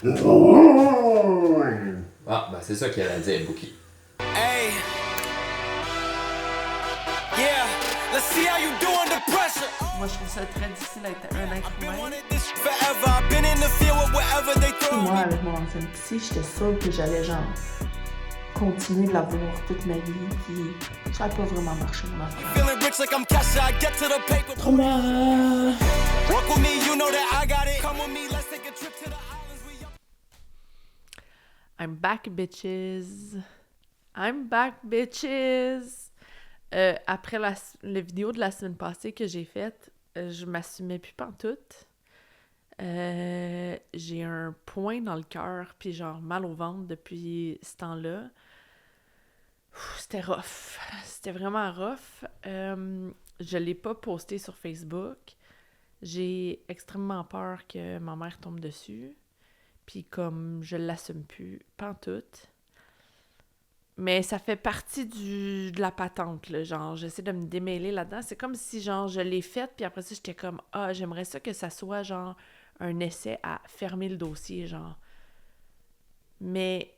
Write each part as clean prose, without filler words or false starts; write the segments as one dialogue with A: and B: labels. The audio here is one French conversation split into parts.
A: Ah, ben c'est ça qu'elle a dit, Bookie.
B: Hey. Yeah. Let's see how you do under pressure.
C: Moi, je trouve ça très difficile d'être un être
B: Been
C: humain.
B: wanting this forever. I've been in the field with whatever they throw.
C: Moi, avec mon ancienne psy, j'étais sûre que j'allais genre continuer de la voir toute ma vie, puis ça n'a pas vraiment marché, mon affaire.
B: Feeling rich like I'm Kesha. I get to the paper.
C: Trauma!
B: Walk with me, you know that I got it. Come with me, let's take a trip to the islands. We up.
C: I'm back, bitches! I'm back, bitches! Après la vidéo de la semaine passée que j'ai faite, je m'assumais plus pantoute. J'ai un point dans le cœur, puis genre mal au ventre depuis ce temps-là. C'était rough. C'était vraiment rough. Je l'ai pas posté sur Facebook. J'ai extrêmement peur que ma mère tombe dessus. Puis comme je l'assume plus, pantoute. Mais ça fait partie de la patente, là. Genre, j'essaie de me démêler là-dedans. C'est comme si, genre, je l'ai faite, puis après ça, j'étais comme, j'aimerais ça que ça soit, genre, un essai à fermer le dossier, genre. Mais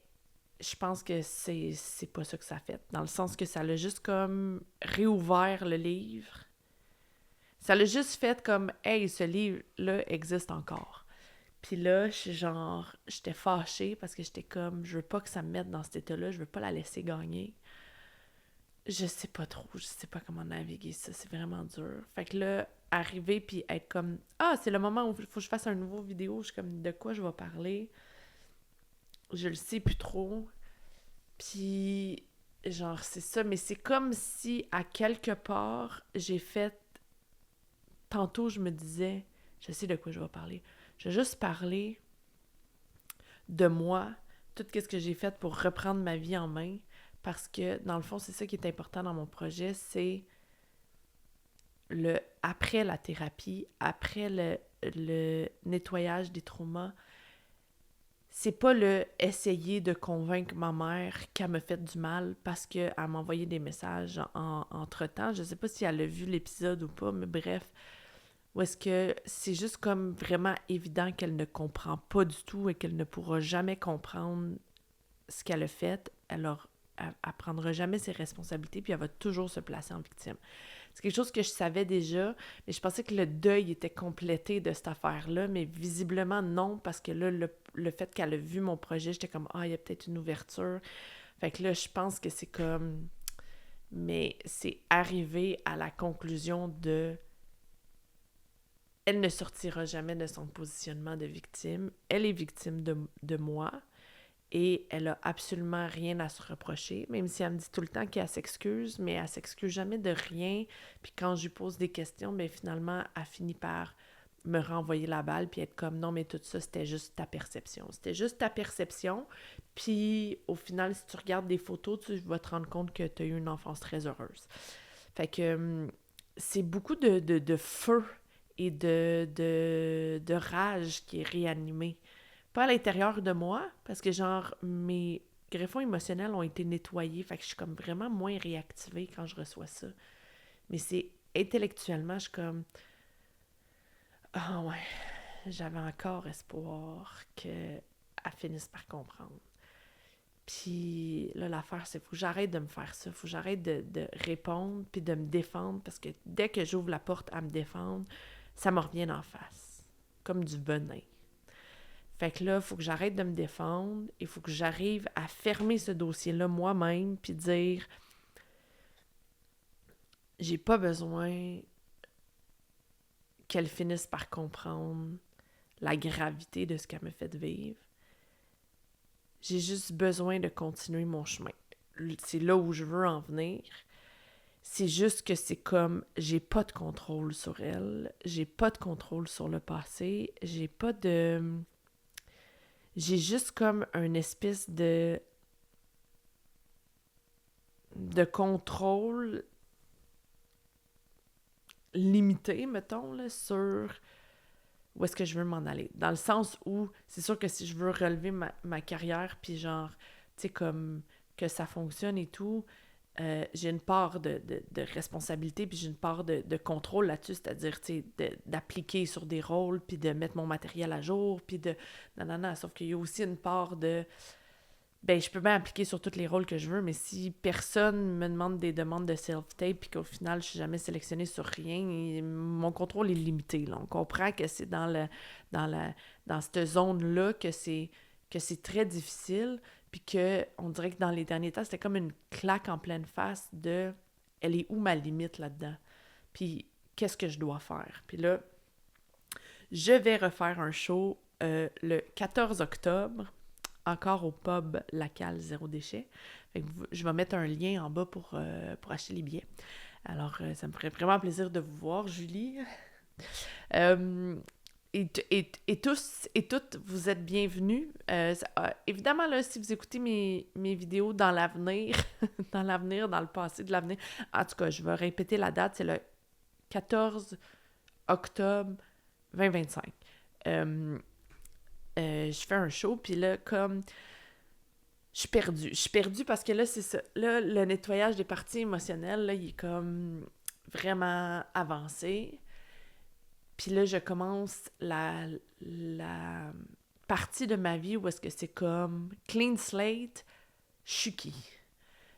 C: je pense que c'est pas ça que ça fait. Dans le sens que ça l'a juste comme réouvert le livre. Ça l'a juste fait comme, hey, ce livre-là existe encore. Puis là, j'étais fâchée parce que j'étais comme, je veux pas que ça me mette dans cet état-là, je veux pas la laisser gagner. Je sais pas trop, je sais pas comment naviguer ça, c'est vraiment dur. Fait que là, arriver puis être comme, c'est le moment où il faut que je fasse un nouveau vidéo, je suis comme, de quoi je vais parler? Je le sais plus trop. Puis, genre, c'est ça, mais c'est comme si, à quelque part, j'ai fait... Tantôt, je me disais, je sais de quoi je vais parler. Je vais juste parler de moi, tout ce que j'ai fait pour reprendre ma vie en main, parce que, dans le fond, c'est ça qui est important dans mon projet, c'est après la thérapie, après le nettoyage des traumas, c'est pas essayer de convaincre ma mère qu'elle me fait du mal parce qu'elle m'a envoyé des messages entre-temps. Je sais pas si elle a vu l'épisode ou pas, mais bref, ou est-ce que c'est juste comme vraiment évident qu'elle ne comprend pas du tout et qu'elle ne pourra jamais comprendre ce qu'elle a fait. Elle prendra jamais ses responsabilités puis elle va toujours se placer en victime. C'est quelque chose que je savais déjà, mais je pensais que le deuil était complété de cette affaire-là, mais visiblement non, parce que là, le fait qu'elle a vu mon projet, j'étais comme, il y a peut-être une ouverture. Fait que là, je pense que c'est comme... Mais c'est arrivé à la conclusion de... Elle ne sortira jamais de son positionnement de victime. Elle est victime de moi. Et elle a absolument rien à se reprocher, même si elle me dit tout le temps qu'elle s'excuse, mais elle s'excuse jamais de rien. Puis quand je lui pose des questions, bien finalement, elle finit par me renvoyer la balle puis être comme « Non, mais tout ça, c'était juste ta perception. C'était juste ta perception. » Puis au final, si tu regardes des photos, tu vas te rendre compte que tu as eu une enfance très heureuse. Fait que c'est beaucoup de feu et de rage qui est réanimé. Pas à l'intérieur de moi, parce que genre, mes greffons émotionnels ont été nettoyés, fait que je suis comme vraiment moins réactivée quand je reçois ça. Mais c'est intellectuellement, je suis comme, ouais, j'avais encore espoir qu'elle finisse par comprendre. Puis là, l'affaire, c'est faut que j'arrête de me faire ça, faut que j'arrête de répondre puis de me défendre, parce que dès que j'ouvre la porte à me défendre, ça me revient en face, comme du venin. Fait que là, il faut que j'arrête de me défendre, il faut que j'arrive à fermer ce dossier-là moi-même, puis dire, j'ai pas besoin qu'elle finisse par comprendre la gravité de ce qu'elle me fait vivre. J'ai juste besoin de continuer mon chemin. C'est là où je veux en venir. C'est juste que c'est comme, j'ai pas de contrôle sur elle, j'ai pas de contrôle sur le passé, j'ai juste comme une espèce de contrôle limité, mettons, là, sur où est-ce que je veux m'en aller. Dans le sens où, c'est sûr que si je veux relever ma carrière, puis genre, tu sais, comme que ça fonctionne et tout, j'ai une part de responsabilité, puis j'ai une part de contrôle là-dessus, c'est-à-dire, tu sais, d'appliquer sur des rôles, puis de mettre mon matériel à jour, puis de... Non, sauf qu'il y a aussi une part de... Ben, je peux bien appliquer sur tous les rôles que je veux, mais si personne me demande des demandes de self-tape, puis qu'au final, je suis jamais sélectionnée sur rien, mon contrôle est limité, là. On comprend que c'est dans cette zone-là que c'est très difficile, puis on dirait que dans les derniers temps, c'était comme une claque en pleine face de « elle est où ma limite là-dedans? » Puis qu'est-ce que je dois faire? Puis là, je vais refaire un show le 14 octobre, encore au pub Lacal Zéro Déchet. Fait que je vais mettre un lien en bas pour acheter les billets. Alors, ça me ferait vraiment plaisir de vous voir, Julie. Et tous et toutes, vous êtes bienvenus. Évidemment, là, si vous écoutez mes vidéos dans l'avenir, dans le passé de l'avenir, en tout cas, je vais répéter la date, c'est le 14 octobre 2025. Je fais un show, puis là, comme... Je suis perdue parce que là, c'est ça. Là, le nettoyage des parties émotionnelles, là, il est comme vraiment avancé. Puis là, je commence la partie de ma vie où est-ce que c'est comme clean slate, Shuki.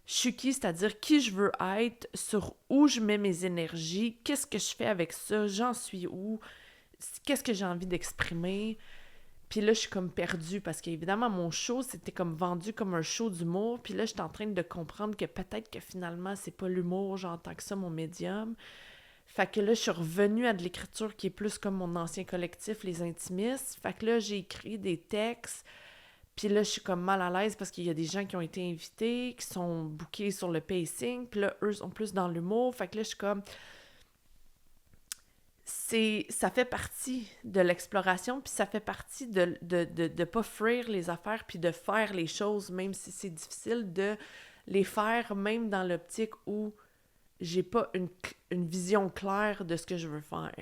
C: Shuki, c'est-à-dire qui je veux être, sur où je mets mes énergies, qu'est-ce que je fais avec ça, j'en suis où, qu'est-ce que j'ai envie d'exprimer. Puis là, je suis comme perdue parce qu'évidemment, mon show, c'était comme vendu comme un show d'humour. Puis là, je suis en train de comprendre que peut-être que finalement, c'est pas l'humour, genre tant que ça, mon médium. Fait que là, je suis revenue à de l'écriture qui est plus comme mon ancien collectif, Les Intimistes. Fait que là, j'ai écrit des textes. Puis là, je suis comme mal à l'aise parce qu'il y a des gens qui ont été invités, qui sont bookés sur le pacing. Puis là, eux sont plus dans l'humour. Fait que là, je suis comme... Ça fait partie de l'exploration, puis ça fait partie de pas fuir les affaires, puis de faire les choses, même si c'est difficile, de les faire, même dans l'optique où j'ai pas une vision claire de ce que je veux faire.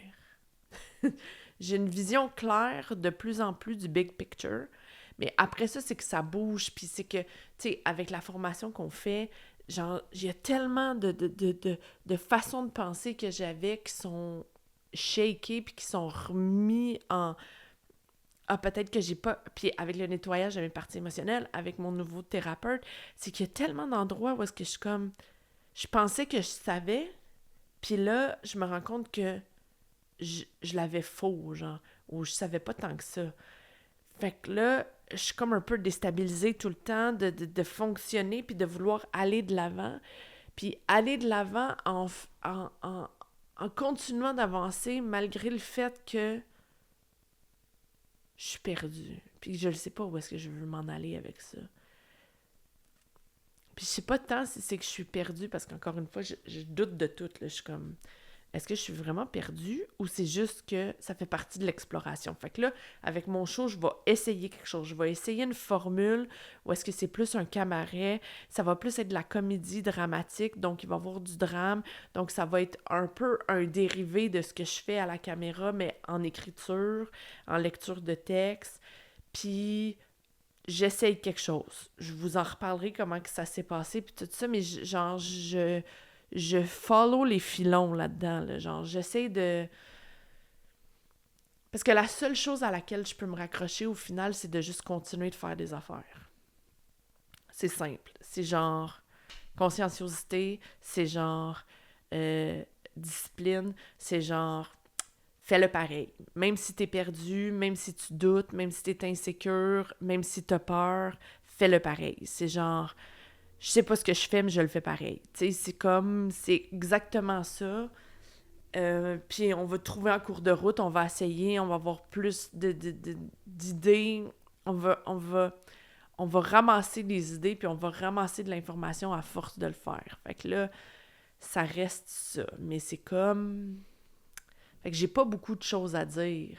C: J'ai une vision claire de plus en plus du big picture, mais après ça, c'est que ça bouge, puis c'est que, tu sais, avec la formation qu'on fait, genre, il y a tellement de façons de penser que j'avais qui sont shakés puis qui sont remis en... Ah, peut-être que j'ai pas... Puis avec le nettoyage de mes parties émotionnelles, avec mon nouveau thérapeute, c'est qu'il y a tellement d'endroits où est-ce que je suis comme... Je pensais que je savais, puis là, je me rends compte que je l'avais faux, genre, ou je savais pas tant que ça. Fait que là, je suis comme un peu déstabilisée tout le temps de fonctionner puis de vouloir aller de l'avant. Puis aller de l'avant en continuant d'avancer malgré le fait que je suis perdue. Puis je ne sais pas où est-ce que je veux m'en aller avec ça. Puis je sais pas tant si c'est que je suis perdue, parce qu'encore une fois, je doute de tout. Là. Je suis comme, est-ce que je suis vraiment perdue ou c'est juste que ça fait partie de l'exploration? Fait que là, avec mon show, je vais essayer quelque chose. Je vais essayer une formule où est-ce que c'est plus un cabaret. Ça va plus être de la comédie dramatique, donc il va y avoir du drame. Donc ça va être un peu un dérivé de ce que je fais à la caméra, mais en écriture, en lecture de texte. Puis j'essaye quelque chose. Je vous en reparlerai comment que ça s'est passé, puis tout ça, mais genre, je follow les filons là-dedans, là. Genre, j'essaie de... Parce que la seule chose à laquelle je peux me raccrocher au final, c'est de juste continuer de faire des affaires. C'est simple. C'est genre conscienciosité, c'est genre discipline, c'est genre fais-le pareil. Même si t'es perdu, même si tu doutes, même si t'es insécure, même si t'as peur, fais-le pareil. C'est genre... Je sais pas ce que je fais, mais je le fais pareil. Tu sais, c'est exactement ça. Puis on va trouver en cours de route, on va essayer, on va avoir plus d'idées. On va ramasser des idées, puis on va ramasser de l'information à force de le faire. Fait que là, ça reste ça. Mais c'est comme... Fait que j'ai pas beaucoup de choses à dire.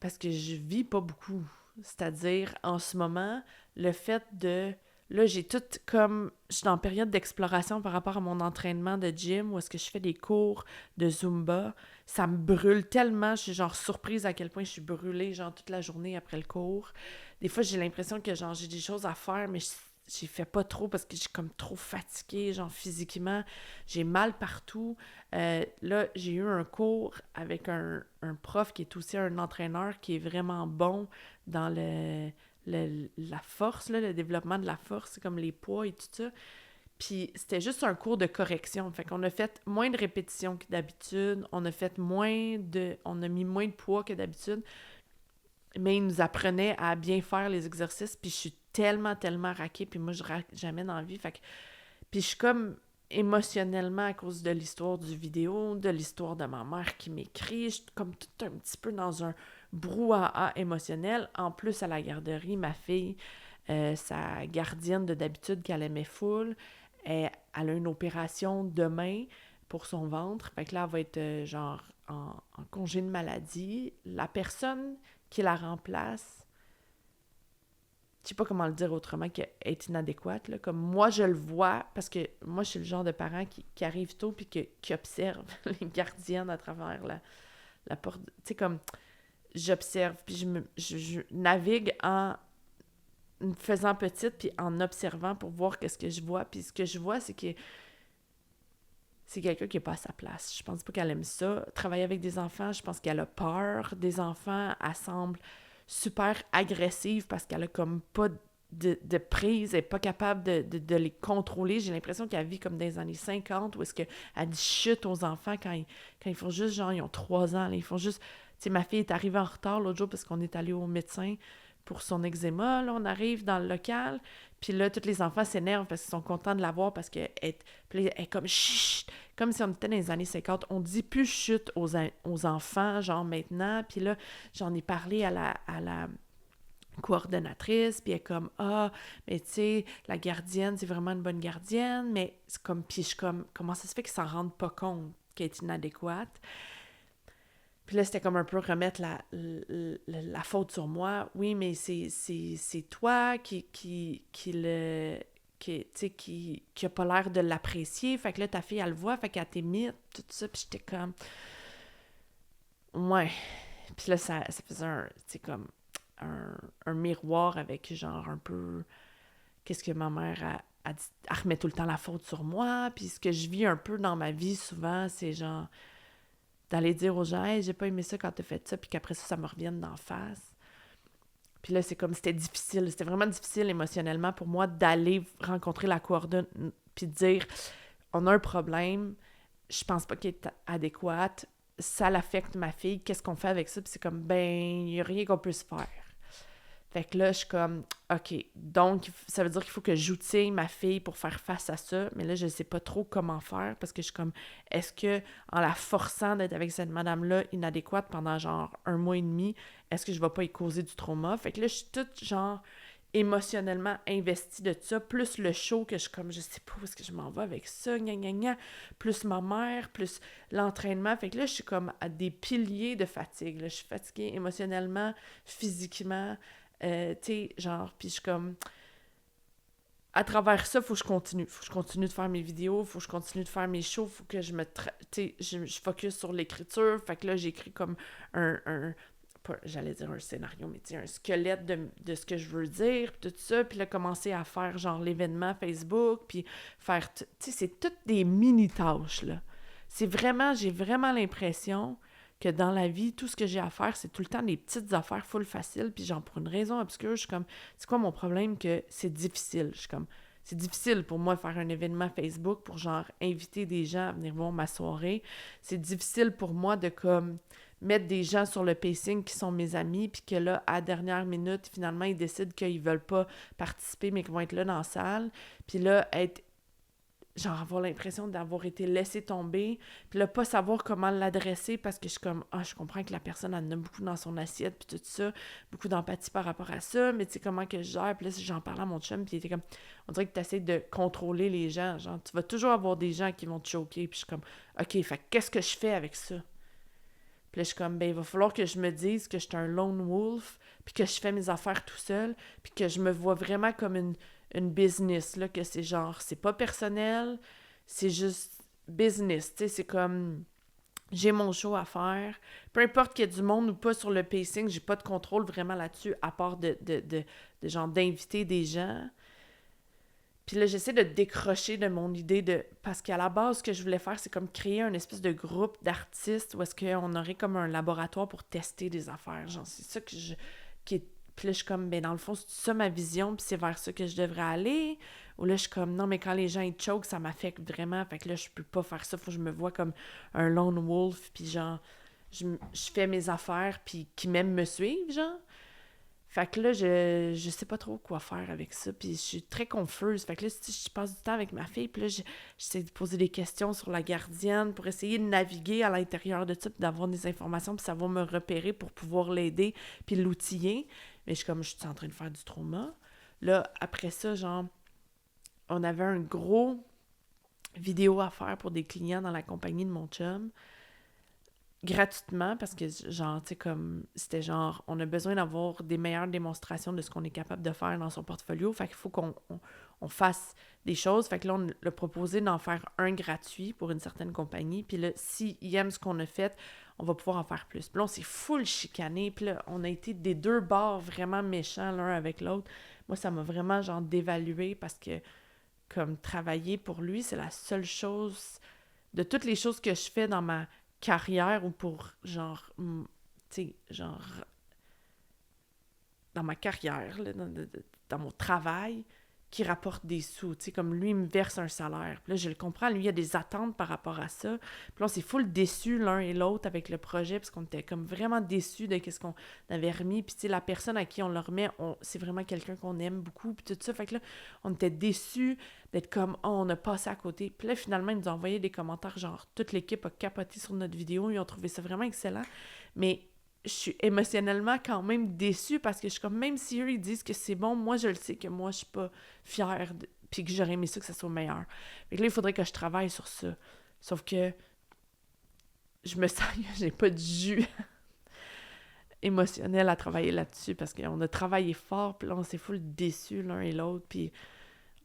C: Parce que je vis pas beaucoup. C'est-à-dire, en ce moment, le fait de... Là, j'ai tout comme... Je suis en période d'exploration par rapport à mon entraînement de gym, où est-ce que je fais des cours de Zumba. Ça me brûle tellement. Je suis genre surprise à quel point je suis brûlée, genre toute la journée après le cours. Des fois, j'ai l'impression que genre j'ai des choses à faire, mais j'y fais pas trop parce que je suis comme trop fatiguée, genre physiquement. J'ai mal partout. Là, j'ai eu un cours avec un prof qui est aussi un entraîneur qui est vraiment bon dans la force, là, le développement de la force, comme les poids et tout ça. Puis c'était juste un cours de correction. Fait qu'on a fait moins de répétitions que d'habitude. On a mis moins de poids que d'habitude. Mais il nous apprenait à bien faire les exercices. Puis je suis tellement raquée. Puis moi, je raque jamais dans la vie. Fait que... Puis je suis comme émotionnellement, à cause de l'histoire du vidéo, de l'histoire de ma mère qui m'écrit, je suis comme tout un petit peu dans un brouhaha émotionnel. En plus, à la garderie, ma fille, sa gardienne de d'habitude qu'elle aimait full, elle a une opération demain pour son ventre. Fait que là, elle va être genre en congé de maladie. La personne qui la remplace, je sais pas comment le dire autrement, qu'elle est inadéquate, là. Comme moi, je le vois, parce que moi, je suis le genre de parent qui arrive tôt puis qui observe les gardiennes à travers la porte. Tu sais, comme j'observe, puis je navigue en me faisant petite puis en observant pour voir qu'est-ce que je vois. Puis ce que je vois, c'est que c'est quelqu'un qui n'est pas à sa place. Je pense pas qu'elle aime ça. Travailler avec des enfants, je pense qu'elle a peur des enfants. Elle semble super agressive parce qu'elle a comme pas de prise, elle n'est pas capable de les contrôler. J'ai l'impression qu'elle vit comme dans les années 50 où est-ce qu'elle dit chut aux enfants quand ils font juste, genre, ils ont 3 ans. Là, ils font juste... Tu sais, ma fille est arrivée en retard l'autre jour parce qu'on est allé au médecin pour son eczéma. Là, on arrive dans le local, puis là, tous les enfants s'énervent parce qu'ils sont contents de la voir parce qu'elle est comme chut, comme si on était dans les années 50. On dit plus chut aux enfants, genre maintenant. Puis là, j'en ai parlé à la coordonnatrice, puis elle est comme « Ah, mais tu sais, la gardienne, c'est vraiment une bonne gardienne, mais c'est comme... » Puis je suis comme « Comment ça se fait qu'ils s'en rendent pas compte qu'elle est inadéquate? » Puis là, c'était comme un peu remettre la faute sur moi. Oui, mais c'est toi qui a pas l'air de l'apprécier. Fait que là, ta fille, elle le voit, fait qu'elle t'imite, tout ça. Puis j'étais comme... Ouais. Puis là, ça faisait comme un miroir avec genre un peu... Qu'est-ce que ma mère a dit? Elle remet tout le temps la faute sur moi. Puis ce que je vis un peu dans ma vie, souvent, c'est genre... d'aller dire aux gens « Hey, j'ai pas aimé ça quand t'as fait ça », puis qu'après ça me revienne d'en face. Puis là, c'est comme, c'était difficile. C'était vraiment difficile émotionnellement pour moi d'aller rencontrer la coordonne puis de dire « On a un problème, je pense pas qu'il est adéquat, ça l'affecte ma fille, qu'est-ce qu'on fait avec ça? » Puis c'est comme « Ben, il y a rien qu'on puisse faire. » Fait que là, je suis comme, OK, donc ça veut dire qu'il faut que j'outille ma fille pour faire face à ça, mais là, je sais pas trop comment faire parce que je suis comme, est-ce que en la forçant d'être avec cette madame-là inadéquate pendant genre 1 mois et demi, est-ce que je vais pas y causer du trauma? Fait que là, je suis toute genre émotionnellement investie de ça, plus le show que je suis comme, je sais pas où est-ce que je m'en vais avec ça, gna gna gna, plus ma mère, plus l'entraînement. Fait que là, je suis comme à des piliers de fatigue. Là, je suis fatiguée émotionnellement, physiquement. Tu sais, genre, puis je suis comme... À travers ça, faut que je continue. Faut que je continue de faire mes vidéos, faut que je continue de faire mes shows, faut que je me... Tu sais, je focus sur l'écriture. Fait que là, j'écris comme j'allais dire un scénario, mais tu sais, un squelette de ce que je veux dire, puis tout ça. Puis là, commencer à faire, genre, l'événement Facebook, puis faire... Tu sais, c'est toutes des mini-tâches, là. C'est vraiment... J'ai vraiment l'impression... que dans la vie, tout ce que j'ai à faire, c'est tout le temps des petites affaires full faciles, puis genre, pour une raison obscure, je suis comme, c'est quoi mon problème que c'est difficile? Je suis comme, c'est difficile pour moi de faire un événement Facebook pour genre inviter des gens à venir voir ma soirée. C'est difficile pour moi de comme mettre des gens sur le pacing qui sont mes amis, puis que là, à la dernière minute, finalement, ils décident qu'ils veulent pas participer, mais qu'ils vont être là dans la salle. Puis là, genre avoir l'impression d'avoir été laissé tomber, puis là, pas savoir comment l'adresser parce que je suis comme, je comprends que la personne en a beaucoup dans son assiette, puis tout ça, beaucoup d'empathie par rapport à ça, mais tu sais, comment que je gère, puis là, j'en parlais à mon chum, puis il était comme, on dirait que tu essaies de contrôler les gens, genre, tu vas toujours avoir des gens qui vont te choquer, puis je suis comme, OK, fait qu'est-ce que je fais avec ça? Puis là, je suis comme, ben, il va falloir que je me dise que je suis un lone wolf, puis que je fais mes affaires tout seul, puis que je me vois vraiment comme une business, là, que c'est genre, c'est pas personnel, c'est juste business, tu sais, c'est comme, j'ai mon show à faire, peu importe qu'il y ait du monde ou pas sur le pacing, j'ai pas de contrôle vraiment là-dessus, à part de genre, d'inviter des gens, Puis là, j'essaie de décrocher de mon idée de... Parce qu'à la base, ce que je voulais faire, c'est comme créer un espèce de groupe d'artistes où est-ce qu'on aurait comme un laboratoire pour tester des affaires. Genre, c'est ça que je... Puis là, je suis comme, ben dans le fond, c'est ça ma vision, puis c'est vers ça que je devrais aller. Ou là, je suis comme, non, mais quand les gens, ils choke, ça m'affecte vraiment. Fait que là, je peux pas faire ça. Faut que je me vois comme un lone wolf, puis genre, je fais mes affaires, puis qui même me suivent, genre. Fait que là, je sais pas trop quoi faire avec ça, puis je suis très confuse. Fait que là, je passe du temps avec ma fille, puis là, j'essaie de poser des questions sur la gardienne pour essayer de naviguer à l'intérieur de ça, puis d'avoir des informations, puis ça va me repérer pour pouvoir l'aider, puis l'outiller. Mais je suis en train de faire du trauma. Là, après ça, genre, on avait un gros vidéo à faire pour des clients dans la compagnie de mon chum, gratuitement, parce que, genre, tu sais, comme, c'était genre, on a besoin d'avoir des meilleures démonstrations de ce qu'on est capable de faire dans son portfolio, fait qu'il faut qu'on fasse des choses, fait que là, on a proposé d'en faire un gratuit pour une certaine compagnie, puis là, s'ils aiment ce qu'on a fait, on va pouvoir en faire plus. Puis là, on s'est full chicané, puis là, on a été des deux bords vraiment méchants l'un avec l'autre. Moi, ça m'a vraiment, genre, dévalué, parce que, comme, travailler pour lui, c'est la seule chose, de toutes les choses que je fais dans ma carrière ou pour, genre, tu sais, genre, dans ma carrière, là, dans mon travail, qui rapporte des sous, tu sais, comme lui, il me verse un salaire. Puis là, je le comprends, lui, il y a des attentes par rapport à ça. Puis là, on s'est full déçus l'un et l'autre avec le projet, parce qu'on était comme vraiment déçus de ce qu'on avait remis. Puis tu sais, la personne à qui on le remet, c'est vraiment quelqu'un qu'on aime beaucoup, puis tout ça. Fait que là, on était déçus d'être comme, oh, on a passé à côté. Puis là, finalement, ils nous ont envoyé des commentaires, genre, toute l'équipe a capoté sur notre vidéo, ils ont trouvé ça vraiment excellent. Mais je suis émotionnellement quand même déçue, parce que je suis comme, même si eux, ils disent que c'est bon, moi, je le sais que moi, je suis pas fière, puis que j'aurais aimé ça que ça soit meilleur. Fait que là, il faudrait que je travaille sur ça. Sauf que je me sens que j'ai pas de jus émotionnel à travailler là-dessus, parce qu'on a travaillé fort, puis là, on s'est full déçus l'un et l'autre, puis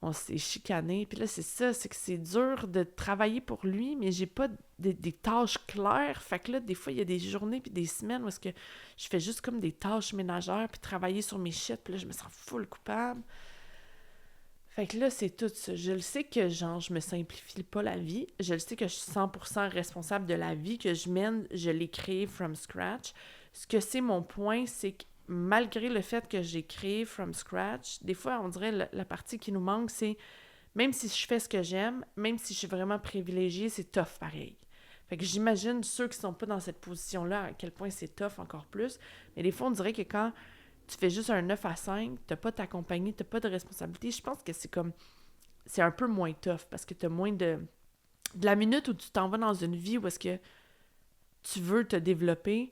C: on s'est chicané. Puis là, c'est ça, c'est que c'est dur de travailler pour lui, mais j'ai pas des tâches claires. Fait que là, des fois, il y a des journées puis des semaines où est-ce que je fais juste comme des tâches ménagères puis travailler sur mes shit. Puis là, je me sens full coupable. Fait que là, c'est tout ça. Je le sais que, genre, je me simplifie pas la vie. Je le sais que je suis 100% responsable de la vie que je mène. Je l'ai créée from scratch. Ce que c'est mon point, c'est que malgré le fait que j'ai créé from scratch, des fois, on dirait la partie qui nous manque, c'est même si je fais ce que j'aime, même si je suis vraiment privilégiée, c'est tough pareil. Fait que j'imagine ceux qui sont pas dans cette position-là, à quel point c'est tough encore plus. Mais des fois, on dirait que quand tu fais juste un 9 à 5, t'as pas ta compagnie, t'as pas de responsabilité, je pense que c'est un peu moins tough, parce que t'as moins de la minute où tu t'en vas dans une vie où est-ce que tu veux te développer,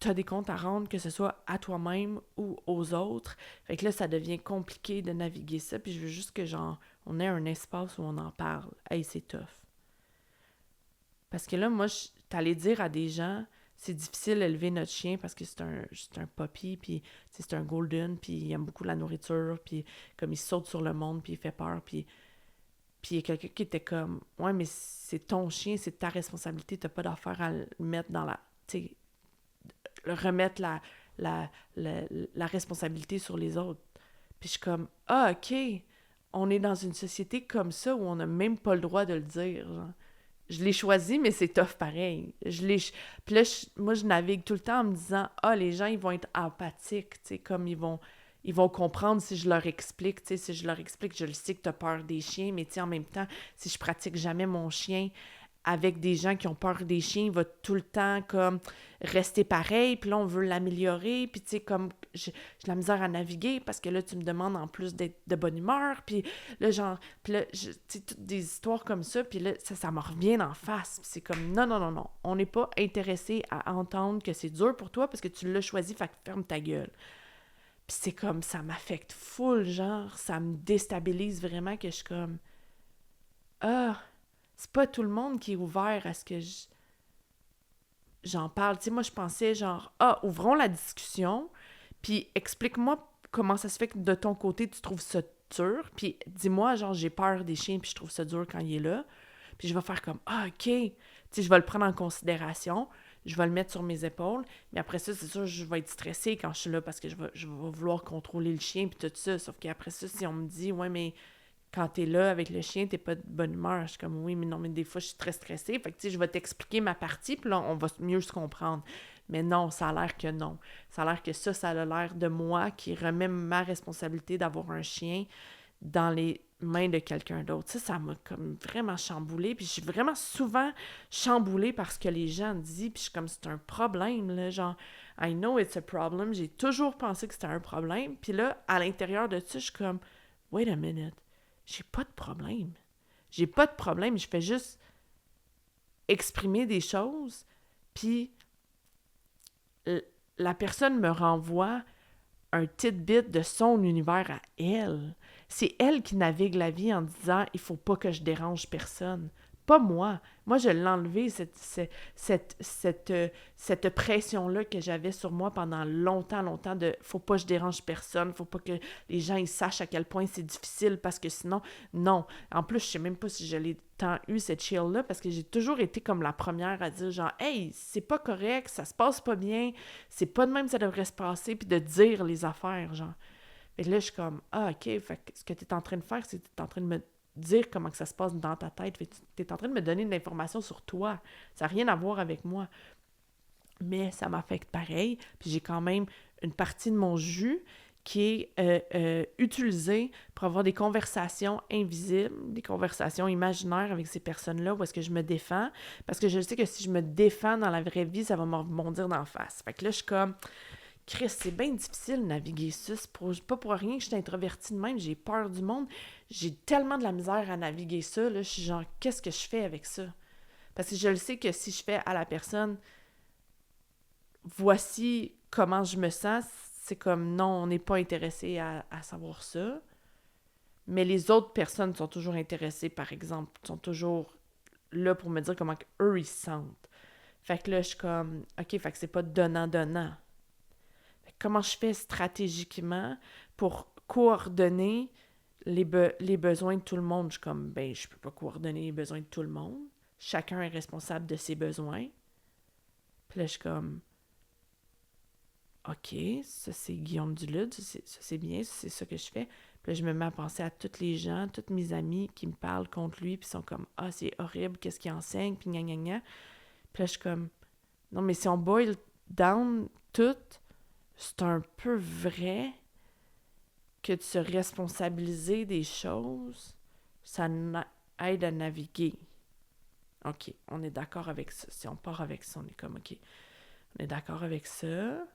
C: t'as des comptes à rendre, que ce soit à toi-même ou aux autres. Fait que là, ça devient compliqué de naviguer ça, puis je veux juste que, genre, on ait un espace où on en parle. Hey, c'est tough. Parce que là, moi, t'allais dire à des gens, c'est difficile d'élever notre chien parce que c'est un puppy, puis c'est un golden, puis il aime beaucoup la nourriture, puis comme il saute sur le monde, puis il fait peur, puis il y a quelqu'un qui était comme, ouais, mais c'est ton chien, c'est ta responsabilité, t'as pas d'affaire à le mettre dans la, tu sais, remettre la responsabilité sur les autres. Puis je suis comme, ah, OK, on est dans une société comme ça où on n'a même pas le droit de le dire, genre. Je l'ai choisi, mais c'est tough pareil. Puis là, moi, je navigue tout le temps en me disant, ah, les gens, ils vont être empathiques, tu sais, comme ils vont comprendre si je leur explique, tu sais, si je leur explique, je le sais que t'as peur des chiens, mais tu sais, en même temps, si je pratique jamais mon chien avec des gens qui ont peur des chiens, il va tout le temps comme rester pareil, puis là, on veut l'améliorer, puis tu sais, comme j'ai de la misère à naviguer parce que là, tu me demandes en plus d'être de bonne humeur, puis là, genre, puis là, tu sais, toutes des histoires comme ça, puis là, ça me revient en face, puis c'est comme, non, on n'est pas intéressé à entendre que c'est dur pour toi parce que tu l'as choisi, fait que ferme ta gueule. Puis c'est comme, ça m'affecte full, genre, ça me déstabilise vraiment que je suis comme, ah, c'est pas tout le monde qui est ouvert à ce que j'en parle. Tu sais, moi, je pensais genre, ah, ouvrons la discussion, puis explique-moi comment ça se fait que de ton côté, tu trouves ça dur, puis dis-moi, genre, j'ai peur des chiens, puis je trouve ça dur quand il est là. Puis je vais faire comme, ah, OK, tu sais, je vais le prendre en considération, je vais le mettre sur mes épaules, mais après ça, c'est sûr, je vais être stressée quand je suis là, parce que je vais vouloir contrôler le chien, puis tout ça, sauf qu'après ça, si on me dit, ouais, mais quand t'es là avec le chien, t'es pas de bonne humeur. Je suis comme, oui, mais non, mais des fois, je suis très stressée. Fait que, tu sais, je vais t'expliquer ma partie, puis là, on va mieux se comprendre. Mais non, ça a l'air que non. Ça a l'air que ça a l'air de moi qui remet ma responsabilité d'avoir un chien dans les mains de quelqu'un d'autre. Ça m'a comme vraiment chamboulée. Puis je suis vraiment souvent chamboulée par ce que les gens disent. Puis je suis comme, c'est un problème, là. Genre, I know it's a problem. J'ai toujours pensé que c'était un problème. Puis là, à l'intérieur de ça, je suis comme, wait a minute. J'ai pas de problème. J'ai pas de problème. Je fais juste exprimer des choses. Puis la personne me renvoie un tidbit de son univers à elle. C'est elle qui navigue la vie en disant « il faut pas que je dérange personne ». Pas moi. Moi, je l'ai enlevé, cette pression-là que j'avais sur moi pendant longtemps de « faut pas que je dérange personne, faut pas que les gens ils sachent à quel point c'est difficile parce que sinon, non. » En plus, je sais même pas si je l'ai tant eu, cette chill-là, parce que j'ai toujours été comme la première à dire genre « hey, c'est pas correct, ça se passe pas bien, c'est pas de même que ça devrait se passer », puis de dire les affaires, genre. Et là, je suis comme « ah, OK, fait que ce que t'es en train de faire, c'est que t'es en train de me dire comment que ça se passe dans ta tête. Tu es en train de me donner de l'information sur toi. Ça n'a rien à voir avec moi. » Mais ça m'affecte pareil. Puis j'ai quand même une partie de mon jus qui est utilisée pour avoir des conversations invisibles, des conversations imaginaires avec ces personnes-là où est-ce que je me défends. Parce que je sais que si je me défends dans la vraie vie, ça va me rebondir d'en face. Fait que là, je suis comme... Chris, c'est bien difficile de naviguer ça. C'est pas pour rien que je suis introvertie de même. J'ai peur du monde. J'ai tellement de la misère à naviguer ça. Là. Je suis genre, qu'est-ce que je fais avec ça? Parce que je le sais que si je fais à la personne, voici comment je me sens, c'est comme, non, on n'est pas intéressé à savoir ça. Mais les autres personnes sont toujours intéressées, par exemple, sont toujours là pour me dire comment eux ils se sentent. Fait que là, je suis comme, OK, fait que c'est pas donnant-donnant. Comment je fais stratégiquement pour coordonner les besoins de tout le monde? Je suis comme, ben, je peux pas coordonner les besoins de tout le monde. Chacun est responsable de ses besoins. Puis là, je suis comme, OK, ça c'est Guillaume Dulude, ça c'est bien, c'est ça que je fais. Puis là, je me mets à penser à tous les gens, tous mes amis qui me parlent contre lui, puis sont comme, ah, c'est horrible, qu'est-ce qu'il enseigne, puis gna gna gna. Puis là, je suis comme, non, mais si on boil down tout, c'est un peu vrai que de se responsabiliser des choses, ça aide à naviguer. OK, on est d'accord avec ça. Si on part avec ça, on est comme, OK, on est d'accord avec ça.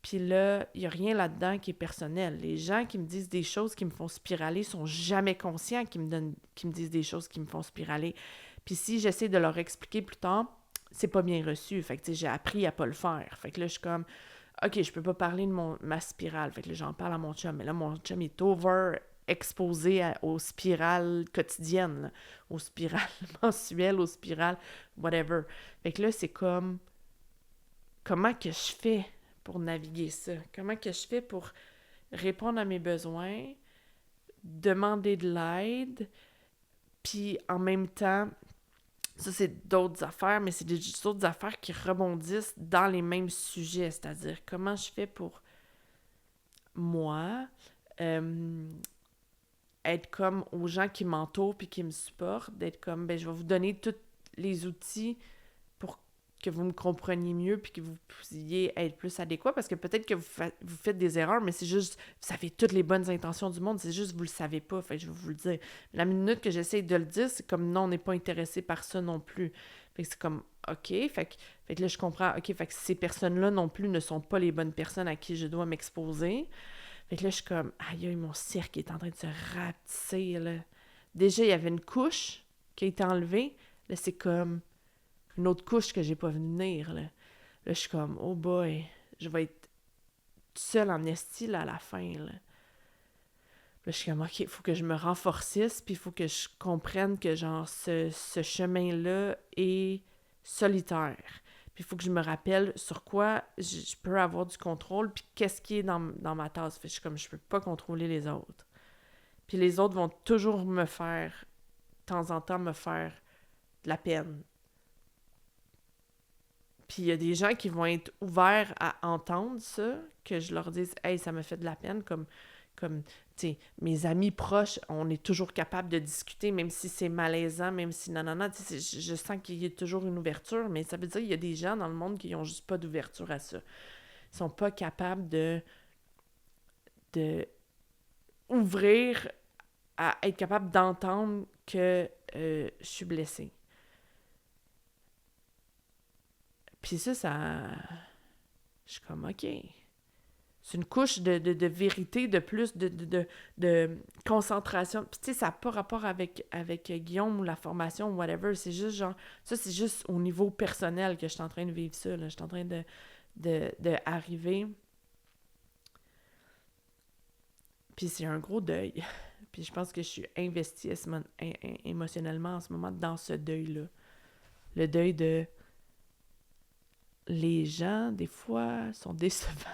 C: Puis là, il n'y a rien là-dedans qui est personnel. Les gens qui me disent des choses qui me font spiraler sont jamais conscients qu'ils me disent des choses qui me font spiraler. Puis si j'essaie de leur expliquer plus tard, c'est pas bien reçu. Fait que, tu sais, j'ai appris à pas le faire. Fait que là, je suis comme... OK, je peux pas parler de ma spirale. Fait que là, j'en parle à mon chum. Mais là, mon chum est exposé aux spirales quotidiennes, là, aux spirales mensuelles, aux spirales whatever. Fait que là, c'est comme... Comment que je fais pour naviguer ça? Comment que je fais pour répondre à mes besoins, demander de l'aide, puis en même temps... Ça, c'est d'autres affaires, mais c'est d'autres affaires qui rebondissent dans les mêmes sujets. C'est-à-dire, comment je fais pour, moi, être comme aux gens qui m'entourent puis qui me supportent, d'être comme, ben je vais vous donner tous les outils pour que vous me compreniez mieux puis que vous puissiez être plus adéquat, parce que peut-être que vous faites des erreurs, mais c'est juste, vous avez toutes les bonnes intentions du monde, c'est juste vous le savez pas, fait que je vais vous le dire. La minute que j'essaie de le dire, c'est comme non, on n'est pas intéressé par ça non plus. Fait que c'est comme, OK, fait que là, je comprends, OK, fait que ces personnes-là non plus ne sont pas les bonnes personnes à qui je dois m'exposer. Fait que là, je suis comme, aïe, mon cirque est en train de se rapetisser, là. Déjà, il y avait une couche qui a été enlevée. Là, c'est comme une autre couche que j'ai pas vu venir, là. Là, je suis comme, oh boy, je vais être seule en esti, là, à la fin, là. Là, je suis comme, OK, il faut que je me renforcisse, puis il faut que je comprenne que, genre, ce chemin-là est solitaire. Puis il faut que je me rappelle sur quoi je peux avoir du contrôle, puis qu'est-ce qui est dans ma tasse. Fait que je suis comme, je peux pas contrôler les autres. Puis les autres vont toujours me faire, de temps en temps, me faire de la peine. Puis il y a des gens qui vont être ouverts à entendre ça, que je leur dise « Hey, ça me fait de la peine », comme comme, tu sais, mes amis proches, on est toujours capable de discuter, même si c'est malaisant, même si nanana, tu sais, je sens qu'il y a toujours une ouverture, mais ça veut dire qu'il y a des gens dans le monde qui n'ont juste pas d'ouverture à ça. Ils sont pas capables de ouvrir à être capable d'entendre que je suis blessée. Puis ça... Je suis comme, OK. C'est une couche de vérité, de plus, de concentration. Puis tu sais, ça n'a pas rapport avec Guillaume ou la formation ou whatever. C'est juste genre... Ça, c'est juste au niveau personnel que je suis en train de vivre ça. Là. Je suis en train de arriver. Puis c'est un gros deuil. Puis je pense que je suis investie émotionnellement en ce moment dans ce deuil-là. Le deuil de... Les gens, des fois, sont décevants.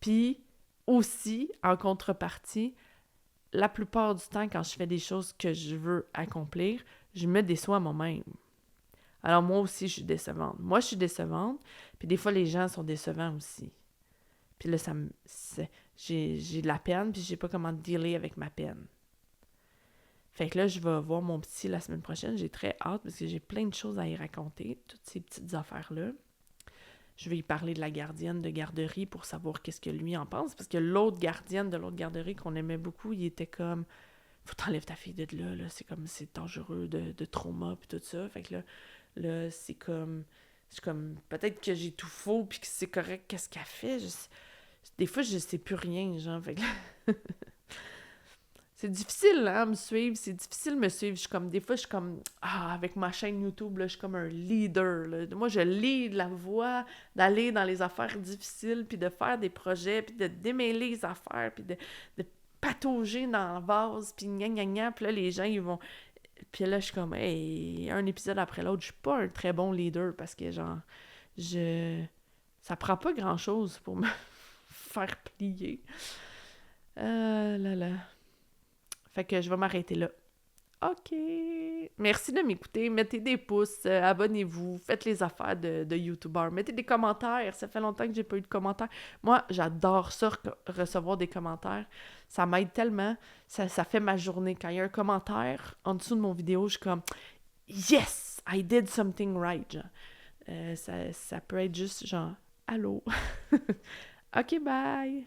C: Puis aussi, en contrepartie, la plupart du temps, quand je fais des choses que je veux accomplir, je me déçois moi-même. Alors moi aussi, je suis décevante. Moi, je suis décevante, puis des fois, les gens sont décevants aussi. Puis là, j'ai de la peine, puis je sais pas comment dealer avec ma peine. Fait que là, je vais voir mon petit la semaine prochaine. J'ai très hâte parce que j'ai plein de choses à y raconter, toutes ces petites affaires-là. Je vais y parler de la gardienne de garderie pour savoir qu'est-ce que lui en pense. Parce que l'autre gardienne de l'autre garderie qu'on aimait beaucoup, il était comme « Faut t'enlèves ta fille de là, c'est comme c'est dangereux de trauma puis tout ça. » Fait que là c'est comme peut-être que j'ai tout faux puis que c'est correct qu'est-ce qu'elle fait. Des fois, je sais plus rien, genre. Fait que là... C'est difficile, hein, me suivre. C'est difficile de me suivre. Des fois, je suis comme... avec ma chaîne YouTube, là, je suis comme un leader. Là. Moi, je lead la voie d'aller dans les affaires difficiles, puis de faire des projets, puis de démêler les affaires, puis de patauger dans le vase, puis gna. Puis là, les gens, ils vont... Puis là, je suis comme, hey, un épisode après l'autre, je suis pas un très bon leader, parce que, genre, ça prend pas grand-chose pour me faire plier. Là. Fait que je vais m'arrêter là. OK. Merci de m'écouter. Mettez des pouces, abonnez-vous, faites les affaires de YouTuber. Mettez des commentaires. Ça fait longtemps que j'ai pas eu de commentaires. Moi, j'adore ça, recevoir des commentaires. Ça m'aide tellement. Ça fait ma journée. Quand il y a un commentaire en dessous de mon vidéo, je suis comme « Yes! I did something right! » genre. Ça peut être juste genre « Allô? » OK, bye!